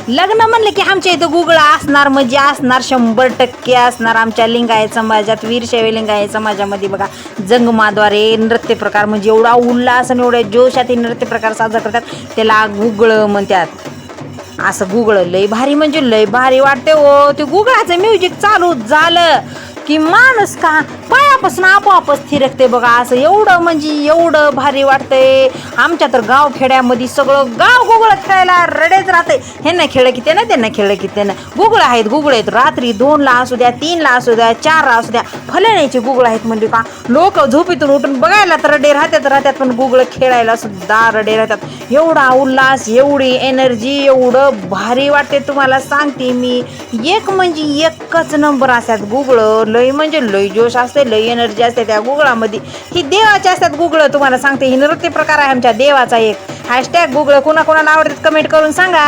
लग्न म्हणलं की आमच्या इथं गुगळ असणार म्हणजे असणार, 100% असणार. आमच्या लिंगायत समाजात, वीरशैव लिंगायत समाजामध्ये बघा जंगमाद्वारे नृत्य प्रकार म्हणजे एवढा उल्हास आणि एवढ्या जोशात हे नृत्य प्रकार साजरा करतात, त्याला गुगळ म्हणतात. असं गुगळ लय भारी म्हणजे लय भारी वाटते हो. ते गुगळाचं म्युझिक चालू झालं की माणूस का पायापासून आपोआपच थिरकते बघा. असं एवढं म्हणजे एवढं भारी वाटतंय. आमच्या तर गावखेड्यामध्ये सगळं गाव गुगळ खेळायला रडेच राहते. ह्यांना खेळलं की त्यानं, त्यांना खेळलं की त्यानं. गुगळ आहेत रात्री 2ला असू द्या, 3ला असू द्या, 4ला असू द्या, फलण्याचे गुगळ आहेत म्हणजे का लोक झोपेतून उठून बघायला तर रडे राहतात पण गुगळ खेळायला सुद्धा रडे राहतात. एवढा उल्हास, एवढी एनर्जी, एवढं भारी वाटते तुम्हाला सांगते मी. एक म्हणजे एकच नंबर असतात गुगळ. लय म्हणजे लय जोश असते, लय एनर्जी असते त्या गुगळामध्ये. ही देवाचे असतात गुगळ. तुम्हाला सांगते ही नृत्य प्रकार आहे आमच्या देवाचा एक. # गुगळ कोणाकोणाला आवडतात कमेंट करून सांगा.